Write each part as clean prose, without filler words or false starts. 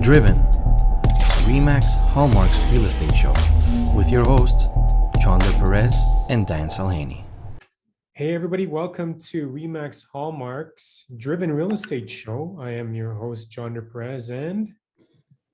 Driven, RE/MAX Hallmark's real estate show, with your hosts, Johnder, Perez, and Dan Salhany. Hey everybody, welcome to RE/MAX Hallmark's Driven Real Estate Show. I am your host, Johnder Perez, and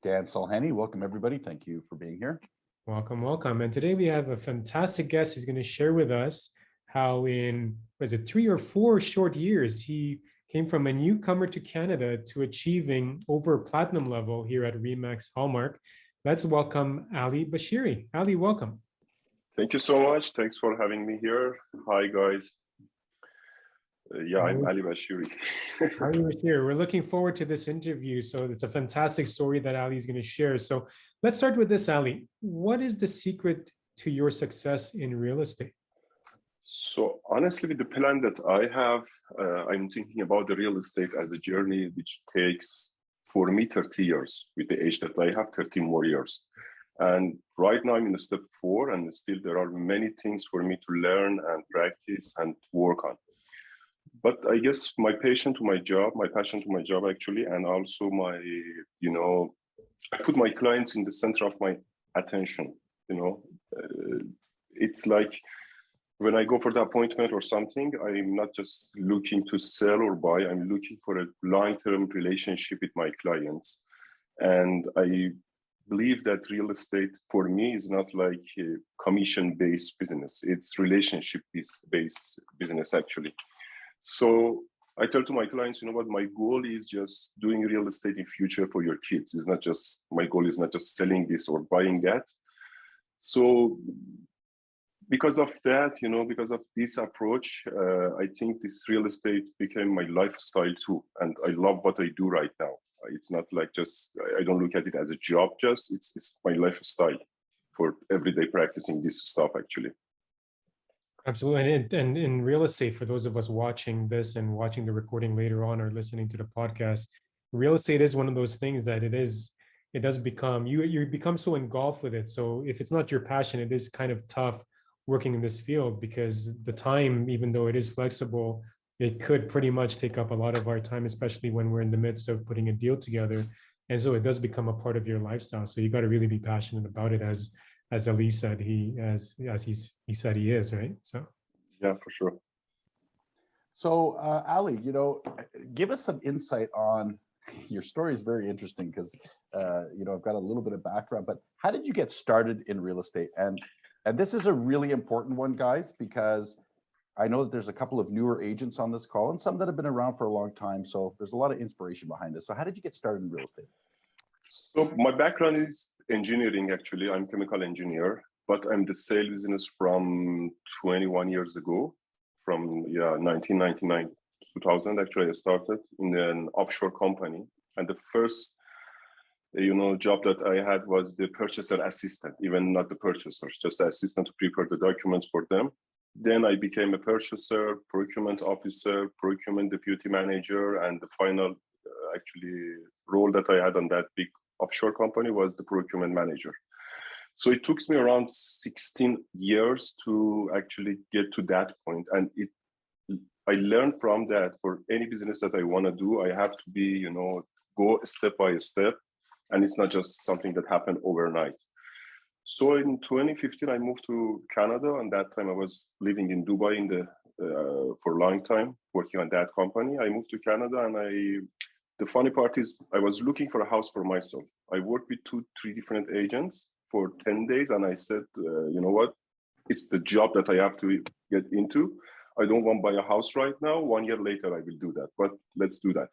Dan Salhany. Welcome everybody. Thank you for being here. welcome. And today we have a fantastic guest who's going to share with us how in, 3 or 4 short years, he came from a newcomer to Canada to achieving over platinum level here at RE/MAX Hallmark. Let's welcome Ali Bashiri. Ali, welcome. Thank you so much. Thanks for having me here. Hi, guys. I'm Ali Bashiri. Ali Bashiri. We're looking forward to this interview. So it's a fantastic story that Ali is going to share. So let's start with this, Ali. What is the secret to your success in real estate? So honestly, with the plan that I have, I'm thinking about the real estate as a journey which takes, for me, 30 years. With the age that I have, 30 more years. And right now I'm in step 4, and still there are many things for me to learn and practice and work on. But I guess my passion to my job actually, and also I put my clients in the center of my attention. It's like when I go for the appointment or something, I'm not just looking to sell or buy, I'm looking for a long-term relationship with my clients. And I believe that real estate for me is not like a commission-based business. It's relationship-based business actually. So I tell to my clients, my goal is just doing real estate in future for your kids. My goal is not just selling this or buying that. So because of that, because of this approach, I think this real estate became my lifestyle too. And I love what I do right now. It's not like I don't look at it as a job, it's my lifestyle for everyday practicing this stuff actually. Absolutely. And in real estate, for those of us watching this and watching the recording later on or listening to the podcast, real estate is one of those things that it does become, you become so engulfed with it. So if it's not your passion, it is kind of tough working in this field because the time, even though it is flexible, it could pretty much take up a lot of our time, especially when we're in the midst of putting a deal together. And so it does become a part of your lifestyle. So you got to really be passionate about it, as Ali said, he said he is, right? So yeah, for sure. So Ali, give us some insight on your story. Is very interesting because I've got a little bit of background, but how did you get started in real estate? And this is a really important one, guys, because I know that there's a couple of newer agents on this call and some that have been around for a long time. So there's a lot of inspiration behind this. So how did you get started in real estate? So my background is engineering, actually. I'm a chemical engineer, but I'm the sales business from 21 years ago, from 1999, 2000. Actually, I started in an offshore company. And the first job that I had was the purchaser assistant, even not the purchaser, just the assistant to prepare the documents for them. Then I became a purchaser, procurement officer, procurement deputy manager, and the final role that I had on that big offshore company was the procurement manager. So it took me around 16 years to actually get to that point. And I learned from that for any business that I want to do, I have to be, go step by step. And it's not just something that happened overnight. So in 2015, I moved to Canada. And that time I was living in Dubai for a long time, working on that company. I moved to Canada and the funny part is I was looking for a house for myself. I worked with 2-3 different agents for 10 days. And I said, you know what? It's the job that I have to get into. I don't want to buy a house right now. 1 year later, I will do that, but let's do that.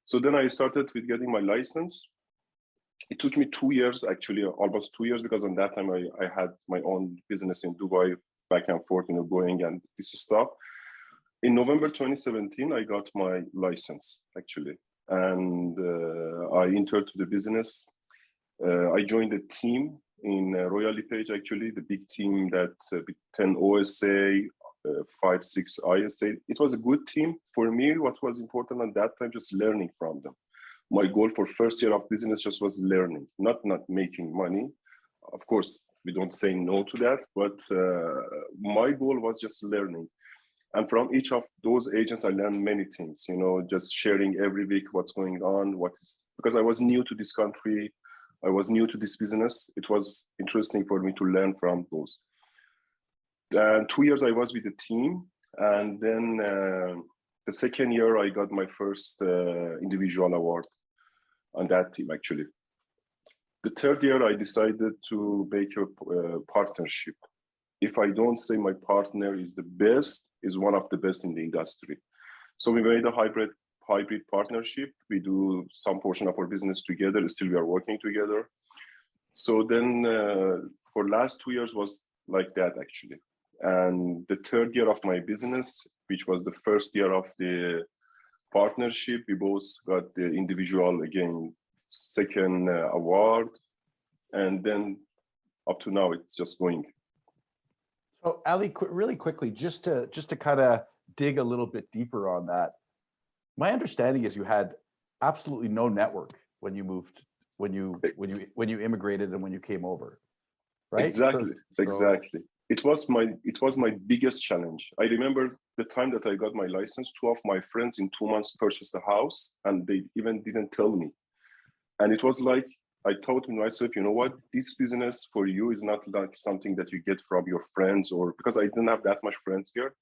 So then I started with getting my license. It took me 2 years, actually, almost 2 years, because on that time I had my own business in Dubai, back and forth, going and this stuff. In November 2017, I got my license, actually. And I entered to the business. I joined a team in Royal LePage, actually, the big team that with 10 OSA, 5-6 ISA. It was a good team. For me, what was important at that time, just learning from them. My goal for first year of business just was learning, not making money. Of course, we don't say no to that, but my goal was just learning. And from each of those agents, I learned many things, just sharing every week what's going on, because I was new to this country, I was new to this business. It was interesting for me to learn from those. And 2 years I was with the team. And then the second year I got my first individual award on that team, actually. The third year I decided to make a partnership. If I don't say my partner is the best, is one of the best in the industry. So we made a hybrid partnership. We do some portion of our business together. Still, we are working together. So then for last 2 years was like that, actually. And the third year of my business, which was the first year of the partnership, we both got the individual, again, second award. And then up to now, it's just going. So Ali, really quickly, just to kind of dig a little bit deeper on that. My understanding is you had absolutely no network when you moved, when you immigrated and when you came over, right? Exactly. It was my biggest challenge. I remember the time that I got my license, 2 of my friends in 2 months purchased a house and they even didn't tell me. And it was like, I thought to myself, you know what, this business for you is not like something that you get from your friends, or because I didn't have that much friends here.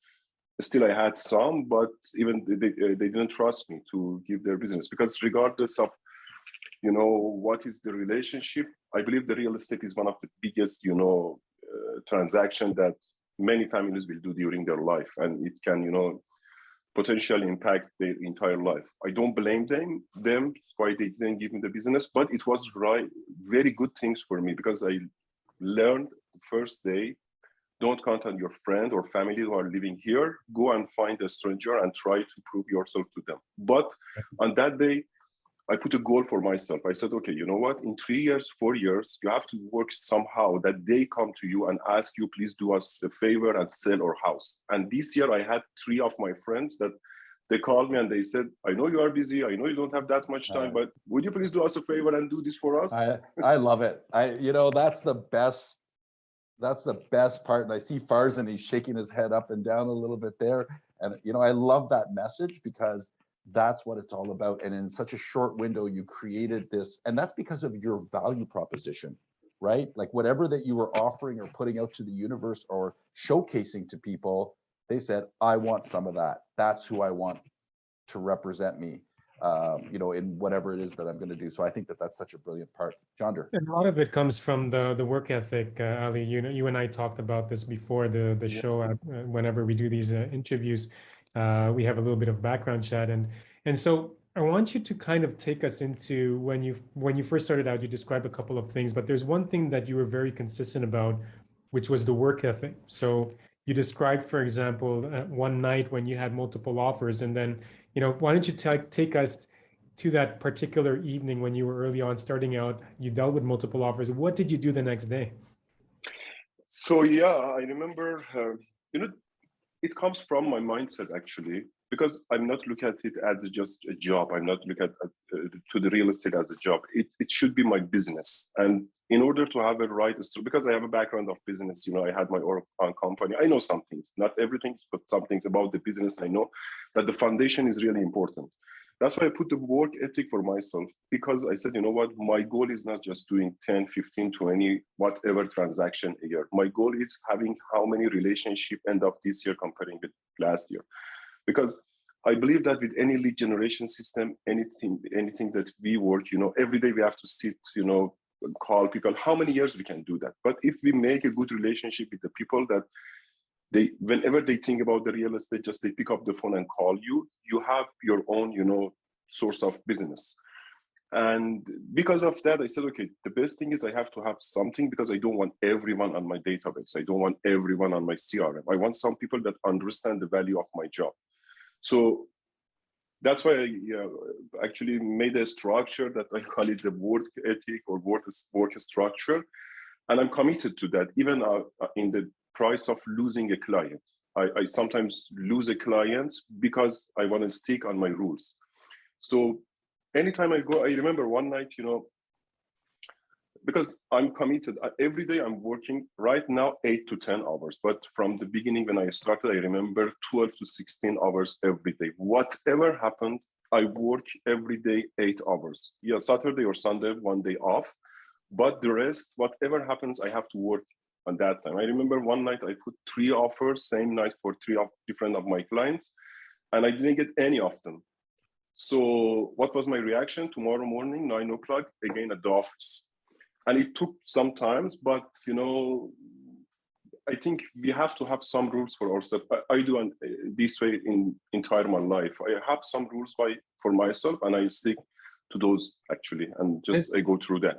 Still, I had some, but even they didn't trust me to give their business, because regardless of, what is the relationship, I believe the real estate is one of the biggest, transaction that many families will do during their life, and it can, potentially impact their entire life. I don't blame them why they didn't give me the business, but it was very good things for me, because I learned the first day, don't count on your friend or family who are living here. Go and find a stranger and try to prove yourself to them. But on that day, I put a goal for myself. I said, okay, you know what? In 3 years, 4 years, you have to work somehow that they come to you and ask you, please do us a favor and sell our house. And this year I had 3 of my friends that they called me and they said, I know you are busy. I know you don't have that much time, but would you please do us a favor and do this for us? I love it. That's the best. That's the best part. And I see Farzan, he's shaking his head up and down a little bit there. And, I love that message, because that's what it's all about. And in such a short window, you created this, and that's because of your value proposition, right? Like whatever that you were offering or putting out to the universe or showcasing to people, they said, I want some of that. That's who I want to represent me, in whatever it is that I'm going to do. So I think that that's such a brilliant part. Johnder. And a lot of it comes from the work ethic, Ali. You and I talked about this before the show. Whenever we do these interviews, we have a little bit of background chat, and so I want you to kind of take us into when you first started out. You described a couple of things, but there's one thing that you were very consistent about, which was the work ethic. So you described, for example, one night when you had multiple offers, and then why don't you take us to that particular evening when you were early on starting out, you dealt with multiple offers. What did you do the next day? So, I remember, it comes from my mindset, actually, because I'm not looking at it as just a job. I'm not looking at to the real estate as a job. It should be my business. And in order to have a right, because I have a background of business, I had my own company. I know some things, not everything, but some things about the business. I know that the foundation is really important. That's why I put the work ethic for myself, because I said, you know what, my goal is not just doing 10, 15, 20, whatever transaction a year. My goal is having how many relationship end of this year comparing with last year. Because I believe that with any lead generation system, anything that we work, every day we have to sit, call people, how many years we can do that. But if we make a good relationship with the people that whenever they think about the real estate, just they pick up the phone and call you, you have your own, source of business. And because of that, I said, okay, the best thing is I have to have something, because I don't want everyone on my database. I don't want everyone on my CRM. I want some people that understand the value of my job. So that's why I actually made a structure that I call it the work ethic or work structure. And I'm committed to that, even in the price of losing a client. I sometimes lose a client because I want to stick on my rules. So anytime I go, I remember one night, because I'm committed. Every day I'm working right now 8 to 10 hours. But from the beginning when I started, I remember 12 to 16 hours every day. Whatever happened, I work every day 8 hours. Yeah, Saturday or Sunday, one day off. But the rest, whatever happens, I have to work on that time. I remember one night I put 3 offers, same night for 3 different of my clients, and I didn't get any of them. So what was my reaction? Tomorrow morning, 9 o'clock, again at the office. And it took some time, but I think we have to have some rules for ourselves. I do this way in entire my life. I have some rules for myself, and I stick to those actually, and just I go through that.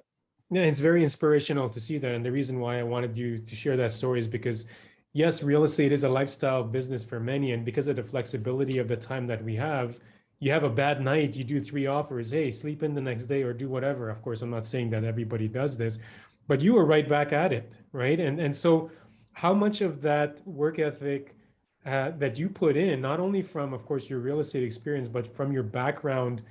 Yeah, it's very inspirational to see that. And the reason why I wanted you to share that story is because, yes, real estate is a lifestyle business for many. And because of the flexibility of the time that we have, you have a bad night, you do 3 offers, hey, sleep in the next day or do whatever. Of course, I'm not saying that everybody does this, but you were right back at it, right? And so how much of that work ethic that you put in, not only from, of course, your real estate experience, but from your background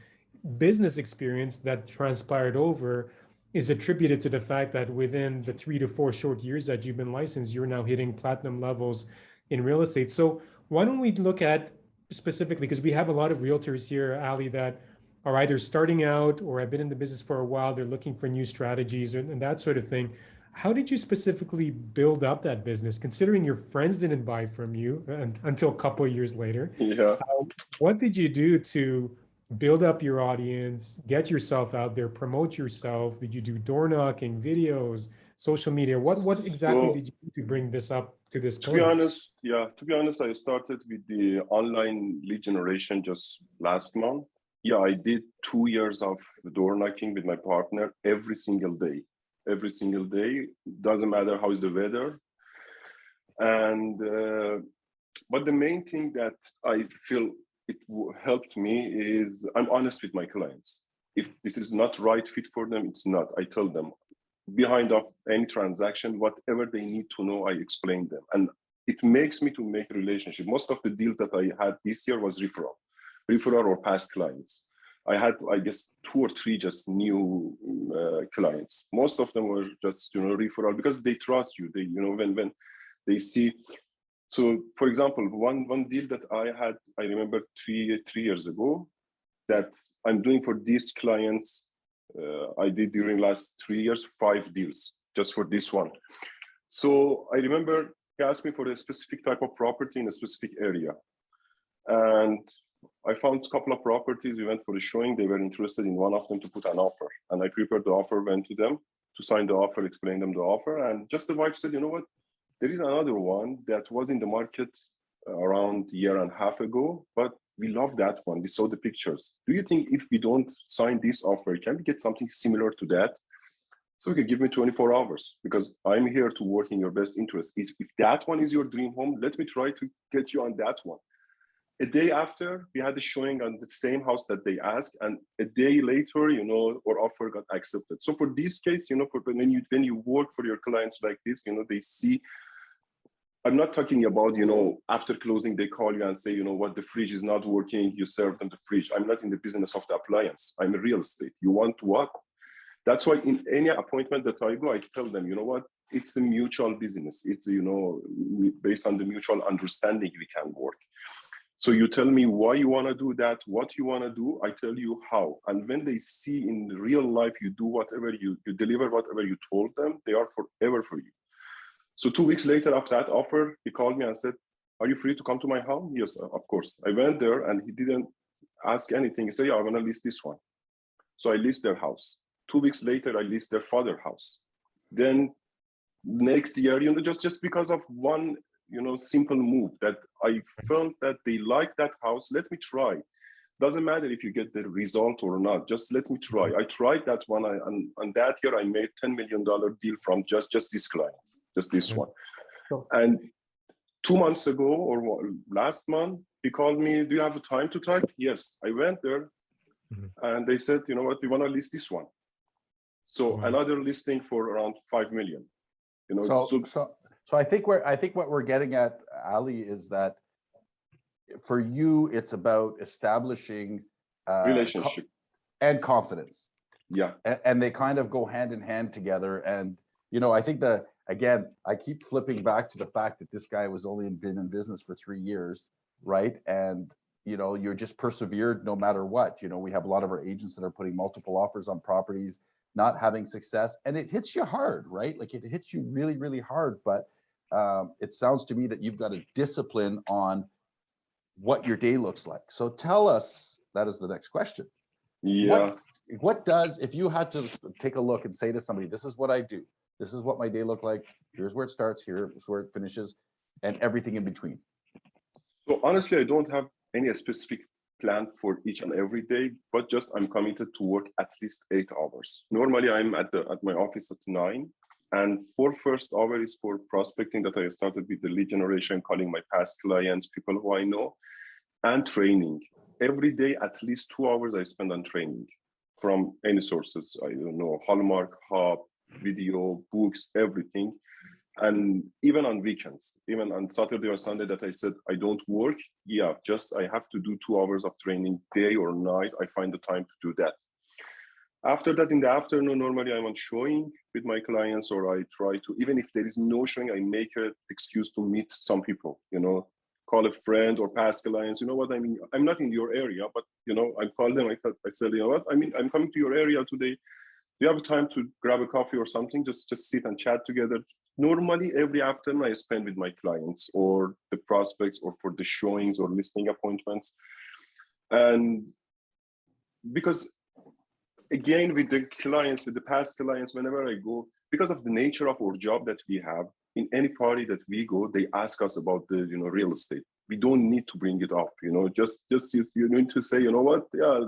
business experience that transpired over, is attributed to the fact that within the 3 to 4 short years that you've been licensed, you're now hitting platinum levels in real estate. So why don't we look at specifically, because we have a lot of realtors here, Ali, that are either starting out or have been in the business for a while, they're looking for new strategies and that sort of thing. How did you specifically build up that business, considering your friends didn't buy from you until a couple of years later? Yeah. What did you do to build up your audience, get yourself out there, promote yourself? Did you do door knocking, videos, social media? What exactly did you do to bring this up to this point? To be honest, I started with the online lead generation just last month. Yeah, I did 2 years of door knocking with my partner every single day. Every single day, doesn't matter how is the weather. And but the main thing that I feel it helped me is I'm honest with my clients. If this is not right fit for them, it's not. I tell them behind of any transaction, whatever they need to know, I explain them. And it makes me to make a relationship. Most of the deals that I had this year was referral or past clients. I had, I guess, 2 or 3 just new clients. Most of them were just, referral because they trust you. They, when they see. So, for example, one deal that I had, I remember 3 years ago, that I'm doing for these clients. I did during last 3 years 5 deals just for this one. So I remember he asked me for a specific type of property in a specific area, and I found a couple of properties. We went for the showing. They were interested in one of them to put an offer, and I prepared the offer, went to them to sign the offer, explain them the offer, and just the wife said, you know what? There is another one that was in the market around a year and a half ago, but we love that one. We saw the pictures. Do you think if we don't sign this offer, can we get something similar to that? So you can give me 24 hours because I'm here to work in your best interest. If that one is your dream home, let me try to get you on that one. A day after, we had a showing on the same house that they asked, and a day later, our offer got accepted. So for this case, when you work for your clients like this, they see. I'm not talking about, after closing, they call you and say, what, the fridge is not working, you serve them the fridge. I'm not in the business of the appliance. I'm in real estate. You want what? That's why in any appointment that I go, I tell them, what? It's a mutual business. It's, based on the mutual understanding, we can work. So you tell me why you want to do that, what you want to do, I tell you how. And when they see in real life, you do whatever you deliver, whatever you told them, they are forever for you. So 2 weeks later, after that offer, he called me and said, are you free to come to my home? Yes, of course. I went there and he didn't ask anything. He said, yeah, I'm going to list this one. So I list their house. 2 weeks later, I list their father's house. Then next year, just because of one, simple move that I felt that they like that house, let me try. Doesn't matter if you get the result or not, just let me try. I tried that one, and that year I made $10 million deal from just this client. Just this one. Sure. And 2 months ago or last month, he called me, do you have time to type? Yes. I went there and they said, you know what, we want to list this one. So another listing for around 5 million. So I think what we're getting at, Ali, is that for you, it's about establishing relationship and confidence. Yeah. And they kind of go hand in hand together. And, you know, I think again, I keep flipping back to the fact that this guy was only been in business for 3 years, right? And, you know, you're just persevered no matter what. You know, we have a lot of our agents that are putting multiple offers on properties, not having success, and it hits you hard, right? Like it hits you really, really hard. But it sounds to me that you've got a discipline on what your day looks like. So tell us, that is the next question. Yeah. What does, if you had to take a look and say to somebody, this is what I do, this is what my day look like, here's where it starts, here's where it finishes, and everything in between. So honestly, I don't have any specific plan for each and every day, but just I'm committed to work at least 8 hours. Normally I'm at my office at 9, and 4 first hour is for prospecting that I started with the lead generation, calling my past clients, people who I know, and training. Every day, at least 2 hours I spend on training from any sources. I don't know, Hallmark, Hub, video, books, everything. And even on weekends, even on Saturday or Sunday that I said I don't work, yeah, just I have to do 2 hours of training day or night. I find the time to do that. After that, in the afternoon, normally I'm on showing with my clients, or I try to, even if there is no showing, I make an excuse to meet some people, you know, call a friend or past clients. You know what I mean? I'm not in your area, but, you know, I call them, I said, you know what, I mean, I'm coming to your area today. Do you have time to grab a coffee or something? Just sit and chat together. Normally, every afternoon I spend with my clients or the prospects or for the showings or listing appointments. And because again, with the clients, with the past clients, whenever I go, because of the nature of our job that we have, in any party that we go, they ask us about the, you know, real estate. We don't need to bring it up, you know, just if you need to say, you know what, yeah,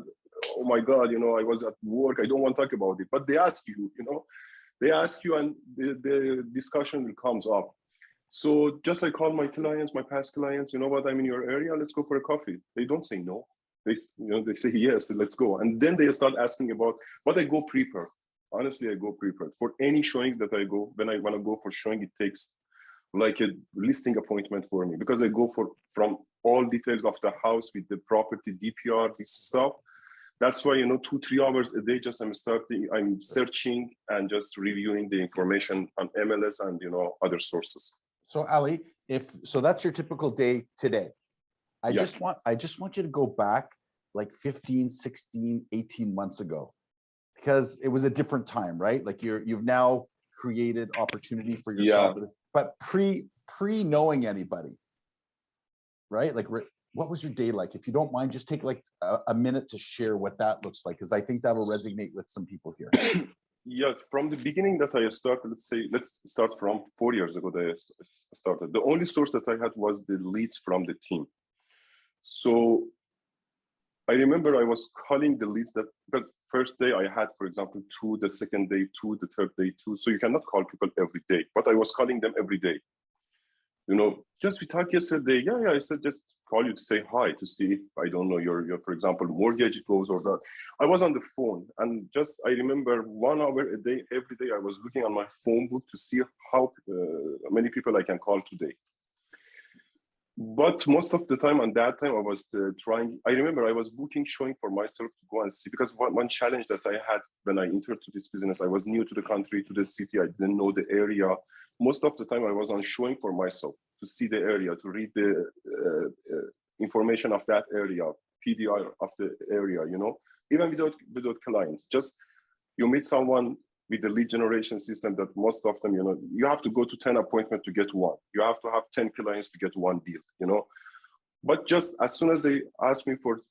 oh my God, you know, I was at work, I don't want to talk about it, but they ask you, you know, they ask you and the discussion comes up. So just I call my clients, my past clients, you know what, I'm in your area, let's go for a coffee. They don't say no. They, you know, they say, yes, let's go. And then they start asking about, but I go prepared. Honestly, I go prepared. For any showings that I go, when I want to go for showing, it takes like a listing appointment for me, because I go from all details of the house with the property, DPR, this stuff. That's why, you know, 2-3 hours a day, just I'm searching and just reviewing the information on MLS and, you know, other sources. So Ali, so that's your typical day today. I just want you to go back like 15, 16, 18 months ago, because it was a different time, right? Like you've now created opportunity for yourself, but pre knowing anybody, right? Like, what was your day like? If you don't mind, just take like a minute to share what that looks like, because I think that'll resonate with some people here. Yeah, from the beginning that I started, let's start from 4 years ago that I started. The only source that I had was the leads from the team. So I remember I was calling the leads that, because first day I had, for example, 2, the second day 2, the third day 2. So you cannot call people every day, but I was calling them every day. You know, just we talked yesterday. Yeah, I said just call you to say hi, to see if, I don't know, your for example, mortgage goes or not. I was on the phone, and just I remember 1 hour a day, every day I was looking on my phone book to see how many people I can call today. But most of the time, on that time, I was trying. I remember I was booking showing for myself to go and see, because one challenge that I had when I entered to this business, I was new to the country, to the city. I didn't know the area. Most of the time, I was on showing for myself to see the area, to read the information of that area, PDI of the area. You know, even without clients, just you meet someone with the lead generation system that most of them, you know, you have to go to 10 appointments to get one. You have to have 10 clients to get one deal, you know. But just as soon as they ask me for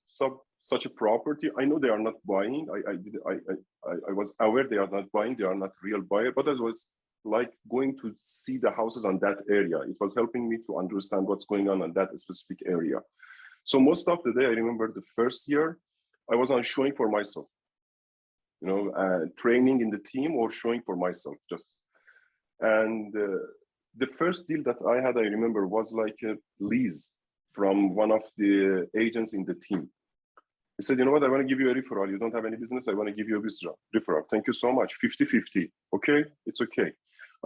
such a property, I know they are not buying. I was aware they are not buying. They are not real buyer, but I was like going to see the houses on that area. It was helping me to understand what's going on that specific area. So most of the day, I remember the first year, I was on showing for myself. You know, training in the team or showing for myself just. And the first deal that I had, I remember, was like a lease from one of the agents in the team. He said, you know what, I want to give you a referral. You don't have any business, I want to give you a referral. Thank you so much, 50-50. Okay, it's okay.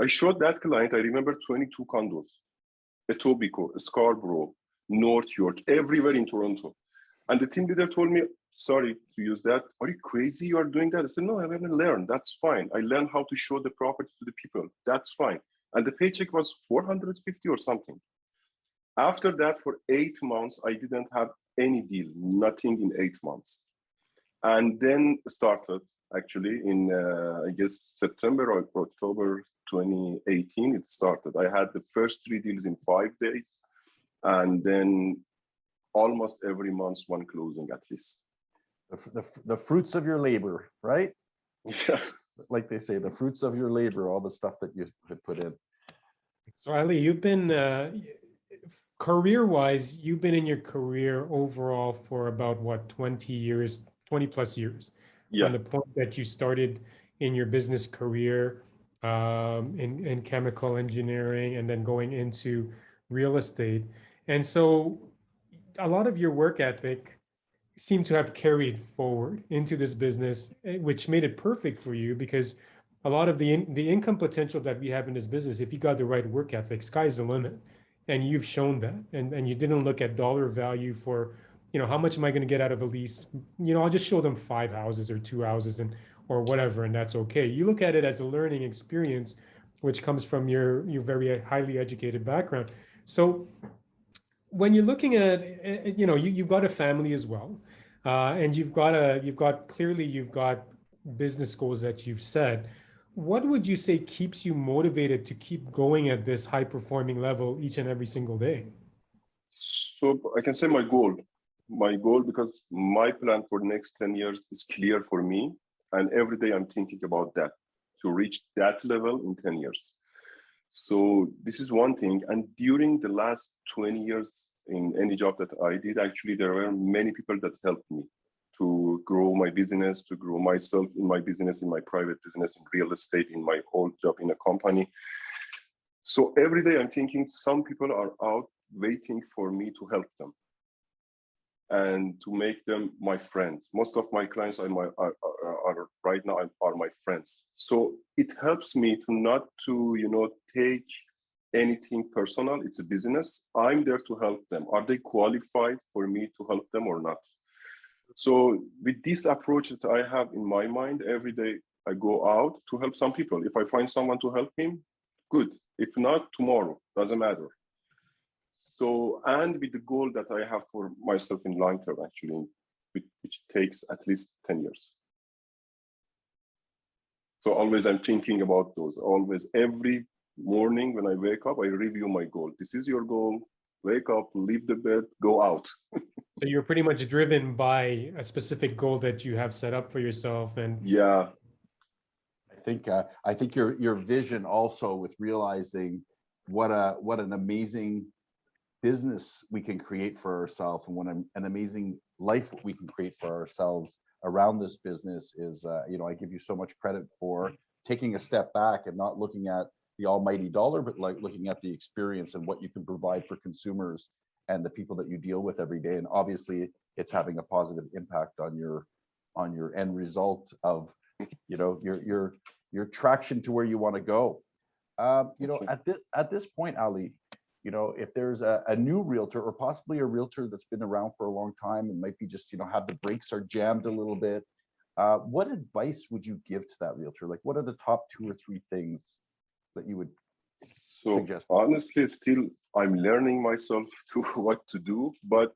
I showed that client, I remember 22 condos, Etobicoke, Scarborough, North York, everywhere in Toronto. And the team leader told me, sorry to use that. Are you crazy? You are doing that? I said, no, I'm going to learn. That's fine. I learned how to show the property to the people. That's fine. And the paycheck was 450 or something. After that, for 8 months, I didn't have any deal, nothing in 8 months. And then started actually in, I guess, September or October 2018, it started. I had the first 3 deals in 5 days. And then almost every month, one closing at least. The fruits of your labor, right? Yeah. Like they say, the fruits of your labor, all the stuff that you had put in. So Ali, you've been career-wise, you've been in your career overall for about what, 20 years, 20 plus years, Yeah. from the point that you started in your business career in chemical engineering and then going into real estate. And so a lot of your work ethic seemed to have carried forward into this business, which made it perfect for you because a lot of the income potential that we have in this business, if you got the right work ethic, sky's the limit. And you've shown that. And you didn't look at dollar value for, how much am I going to get out of a lease? I'll just show them 5 houses or 2 houses or whatever, and that's okay. You look at it as a learning experience, which comes from your very highly educated background. So when you're looking at, you've got a family as well, and you've got business goals that you've set. What would you say keeps you motivated to keep going at this high performing level each and every single day? So I can say my goal, because my plan for the next 10 years is clear for me. And every day I'm thinking about that, to reach that level in 10 years. So this is one thing. And during the last 20 years in any job that I did, actually, there were many people that helped me to grow my business, to grow myself in my business, in my private business, in real estate, in my old job in a company. So every day I'm thinking some people are out waiting for me to help them and to make them my friends. Most of my clients are right now are my friends. So it helps me to not to, take anything personal. It's a business. I'm there to help them. Are they qualified for me to help them or not? So with this approach that I have in my mind, every day I go out to help some people. If I find someone to help him, good. If not, tomorrow, doesn't matter. So, and with the goal that I have for myself in long term, actually, which takes at least 10 years. So always I'm thinking about those. Always, every morning when I wake up, I review my goal. This is your goal. Wake up, leave the bed, go out. So you're pretty much driven by a specific goal that you have set up for yourself. And yeah, I think your vision also with realizing what an amazing business we can create for ourselves and what an amazing life we can create for ourselves around this business is, I give you so much credit for taking a step back and not looking at the almighty dollar, but like looking at the experience and what you can provide for consumers and the people that you deal with every day. And obviously it's having a positive impact on your end result of, your traction to where you want to go. At this point, Ali, if there's a new realtor or possibly a realtor that's been around for a long time and might be just, have the brakes are jammed a little bit, what advice would you give to that realtor? Like, what are the top 2 or 3 things that you would suggest? Honestly, still I'm learning myself to what to do, but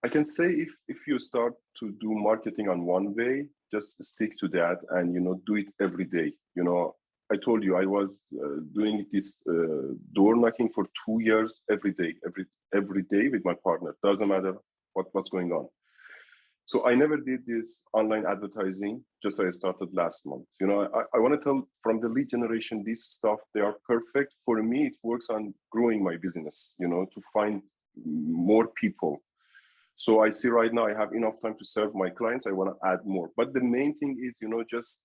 I can say if you start to do marketing on one way, just stick to that and do it every day. I told you I was doing this door knocking for 2 years every day with my partner. Doesn't matter what's going on. So I never did this online advertising, just I started last month. I want to tell from the lead generation, this stuff, they are perfect. For me, it works on growing my business, to find more people. So I see right now I have enough time to serve my clients. I want to add more. But the main thing is, just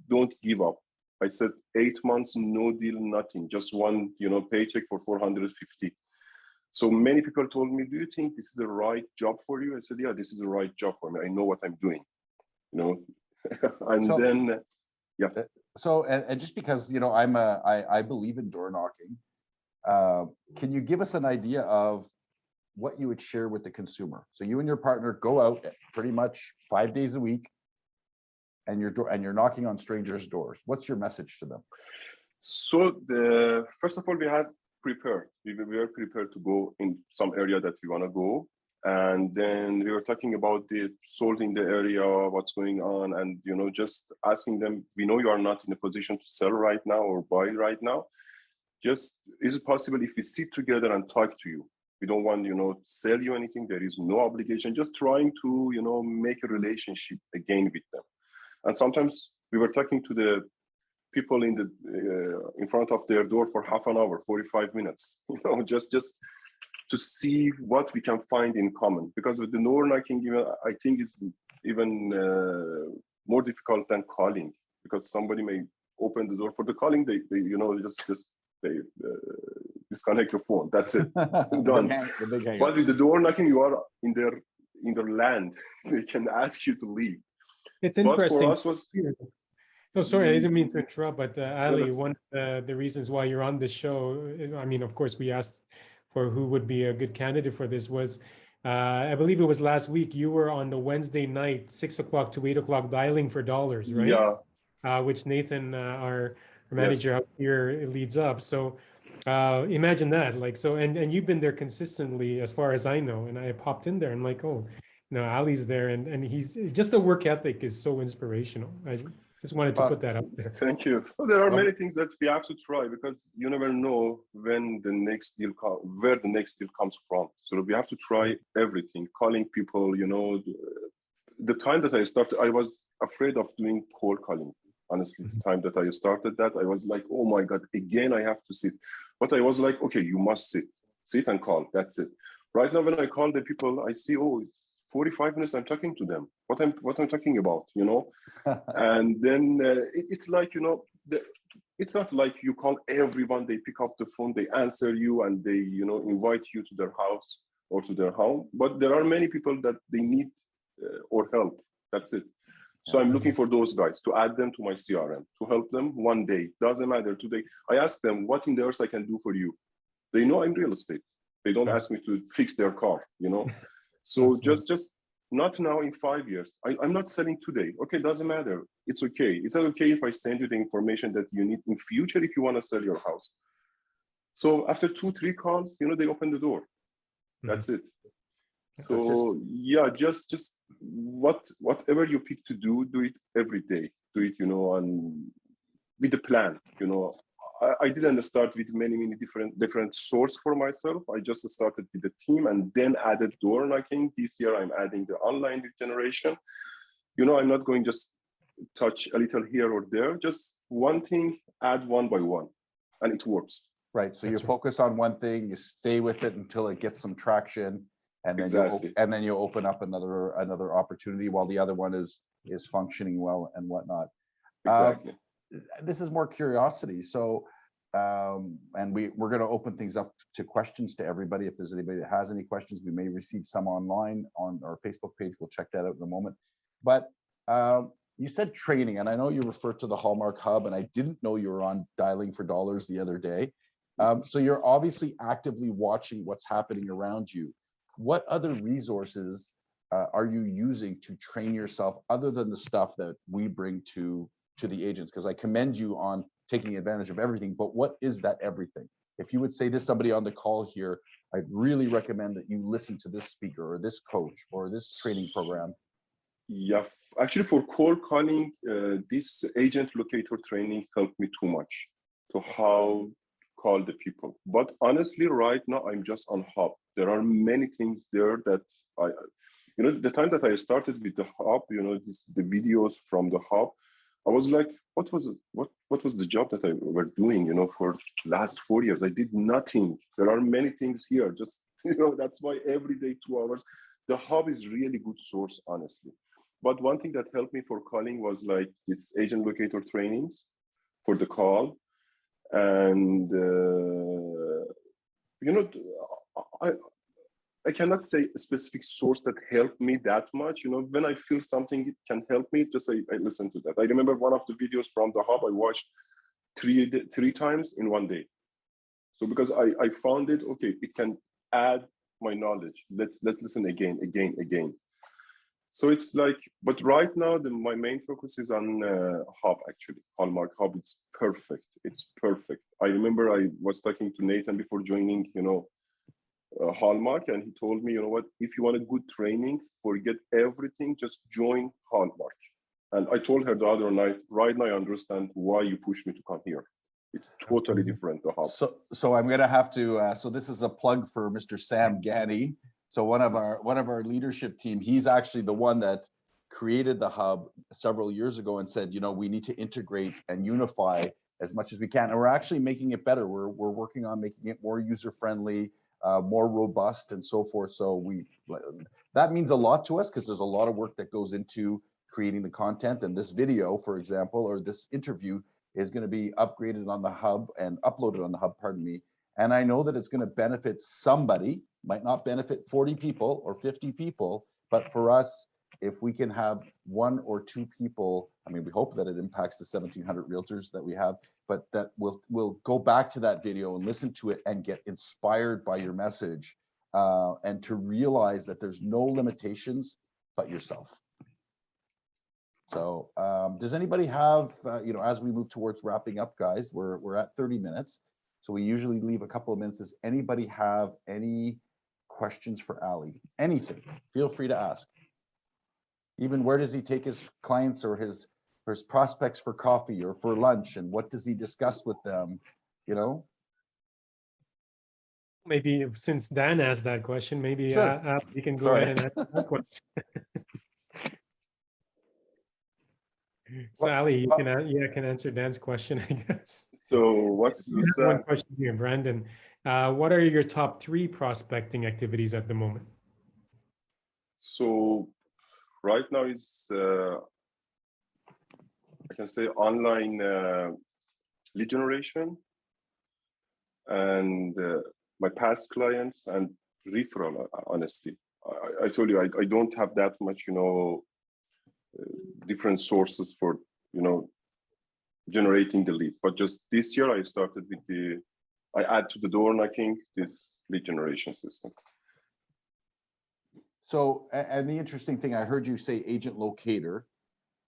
don't give up. I said 8 months, no deal, nothing, just one, paycheck for 450. So many people told me, do you think this is the right job for you? I said, yeah, this is the right job for me. I know what I'm doing, and yeah. So, and just because, I believe in door knocking, can you give us an idea of what you would share with the consumer. So you and your partner go out pretty much 5 days a week, and you're knocking on strangers' doors. What's your message to them? So first of all, we had prepared. We were prepared to go in some area that we want to go. And then we were talking about the sorting the area, what's going on, and just asking them, we know you are not in a position to sell right now or buy right now. Just, is it possible if we sit together and talk to you? We don't want, to sell you anything. There is no obligation. Just trying to, make a relationship again with them. And sometimes we were talking to the people in front of their door for half an hour, 45 minutes, just to see what we can find in common. Because with the door knocking, I think it's even more difficult than calling, because somebody may open the door. For the calling, they disconnect your phone. That's it. Done. But with the door knocking, you are in their land. They can ask you to leave. It's interesting. But for us Oh, sorry, I didn't mean to interrupt, but Ali, one of the reasons why you're on this show, I mean, of course, we asked for who would be a good candidate for this, was I believe it was last week, you were on the Wednesday night, 6 o'clock to 8 o'clock, dialing for dollars, right? Yeah. Which Nathan, our manager out here, leads up. So imagine that, and you've been there consistently, as far as I know. And I popped in there and oh, Ali's there, and he's just, the work ethic is so inspirational. I just wanted to put that out there. Thank you. Well, there are many things that we have to try, because you never know where the next deal comes from. So we have to try everything, calling people, the time that I started, I was afraid of doing cold calling. Honestly, the time that I started that, I was like, oh my God, again, I have to sit. But I was like, okay, you must sit and call. That's it. Right now, when I call the people, I see, oh, it's 45 minutes I'm talking to them. What I'm talking about, and then it's like, it's not like you call everyone, they pick up the phone, they answer you, and they, invite you to their house or to their home. But there are many people that they need or help. That's it. So I'm looking for those guys to add them to my CRM, to help them one day. Doesn't matter today. I ask them, what in the earth I can do for you? They know I'm real estate. They don't ask me to fix their car, So just not now, in 5 years. I'm not selling today. Okay, doesn't matter. It's okay. It's not okay if I send you the information that you need in future if you want to sell your house. So after 2-3 calls, they open the door. That's it. So yeah, just whatever you pick to do it every day. Do it, and with a plan. I didn't start with many different sources for myself. I just started with the team and then added door knocking. This year I'm adding the online lead generation. I'm not going just touch a little here or there. Just one thing, add one by one, and it works. Right. So you focus on one thing, you stay with it until it gets some traction, and then you open up another opportunity while the other one is functioning well and whatnot. Exactly. This is more curiosity. So, and we're going to open things up to questions to everybody. If there's anybody that has any questions, we may receive some online on our Facebook page. We'll check that out in a moment. But you said training, and I know you referred to the Hallmark Hub, and I didn't know you were on Dialing for Dollars the other day. So you're obviously actively watching what's happening around you. What other resources are you using to train yourself other than the stuff that we bring to the agents? Because I commend you on taking advantage of everything, but what is that everything? If you would say to somebody on the call here, I'd really recommend that you listen to this speaker or this coach or this training program. Yeah, actually for cold calling, this agent locator training helped me too much to how call the people. But honestly, right now, I'm just on Hub. There are many things there that the time that I started with the Hub, the videos from the Hub, I was like, what was the job that I were doing, for last 4 years? I did nothing. There are many things here. Just, that's why every day, 2 hours, the Hub is really good source, honestly. But one thing that helped me for calling was like this agent locator trainings for the call. And, I cannot say a specific source that helped me that much. When I feel something it can help me, just I listen to that. I remember one of the videos from the Hub I watched three times in one day. So because I found it, okay, it can add my knowledge. Let's listen again. So it's like, but right now my main focus is on Hub, actually. Hallmark Hub. It's perfect. I remember I was talking to Nathan before joining, Hallmark, and he told me, you know what, if you want a good training, forget everything, just join Hallmark. And I told her the other night, right now I understand why you pushed me to come here. It's totally different, the Hub. So I'm going to have to, so this is a plug for Mr. Sam Gani. So one of our leadership team, he's actually the one that created the Hub several years ago and said, we need to integrate and unify as much as we can. And we're actually making it better. We're working on making it more user-friendly, more robust and so forth. So that means a lot to us because there's a lot of work that goes into creating the content. And this video, for example, or this interview is going to be upgraded on the Hub and uploaded on the Hub, pardon me. And I know that it's going to benefit somebody, might not benefit 40 people or 50 people, but for us, if we can have 1 or 2 people, I mean, we hope that it impacts the 1,700 realtors that we have, but that we'll go back to that video and listen to it and get inspired by your message, and to realize that there's no limitations but yourself. So does anybody have, as we move towards wrapping up, guys, we're at 30 minutes. So we usually leave a couple of minutes. Does anybody have any questions for Ali? Anything, feel free to ask. Even where does he take his clients or his prospects for coffee or for lunch, and what does he discuss with them, Maybe since Dan asked that question, maybe Sure. you can go ahead and answer that question. So Ali, you can answer Dan's question, I guess. So what's one question here, Brandon? What are your top 3 prospecting activities at the moment? So right now it's I can say online lead generation and my past clients and referral. Honestly, I told you I don't have that much different sources for generating the lead, but just this year I started with I add to the door knocking this lead generation system. So, and the interesting thing, I heard you say agent locator.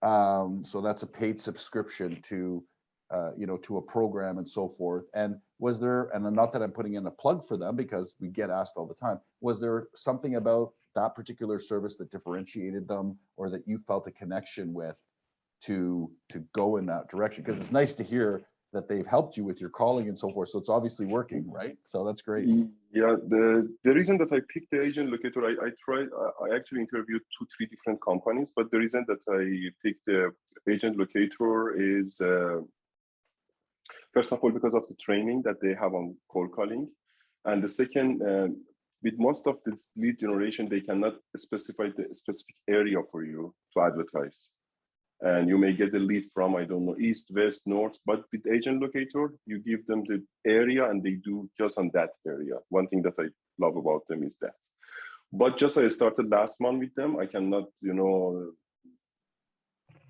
So that's a paid subscription to, to a program and so forth. And was there, and not that I'm putting in a plug for them because we get asked all the time, was there something about that particular service that differentiated them or that you felt a connection with to go in that direction? Because it's nice to hear that they've helped you with your calling and so forth. So it's obviously working, right? So that's great. Yeah, the reason that I picked the agent locator, I actually interviewed 2-3 different companies, but the reason that I picked the agent locator is first of all because of the training that they have on cold calling, and the second, with most of the lead generation, they cannot specify the specific area for you to advertise. And you may get the lead from, I don't know, east, west, north, but with agent locator, you give them the area and they do just on that area. One thing that I love about them is that. But just I started last month with them, I cannot,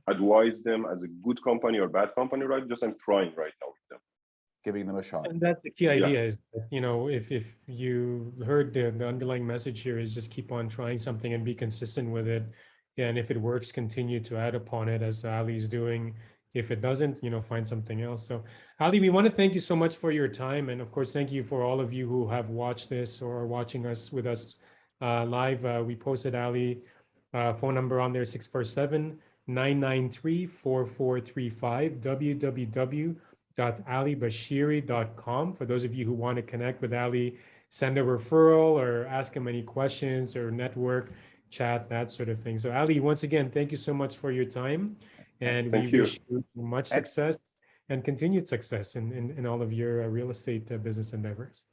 advise them as a good company or bad company, right? Just I'm trying right now with them. Giving them a shot. And that's the key idea is that, if you heard the underlying message here is just keep on trying something and be consistent with it. And if it works, continue to add upon it as Ali is doing. If it doesn't, find something else. So Ali, we want to thank you so much for your time. And of course, thank you for all of you who have watched this or are watching us with us live. We posted Ali phone number on there, 647-993-4435, www.alibashiri.com. For those of you who want to connect with Ali, send a referral or ask him any questions or network, chat, that sort of thing. So Ali, once again, thank you so much for your time. And we wish you much success and continued success in all of your real estate business endeavors.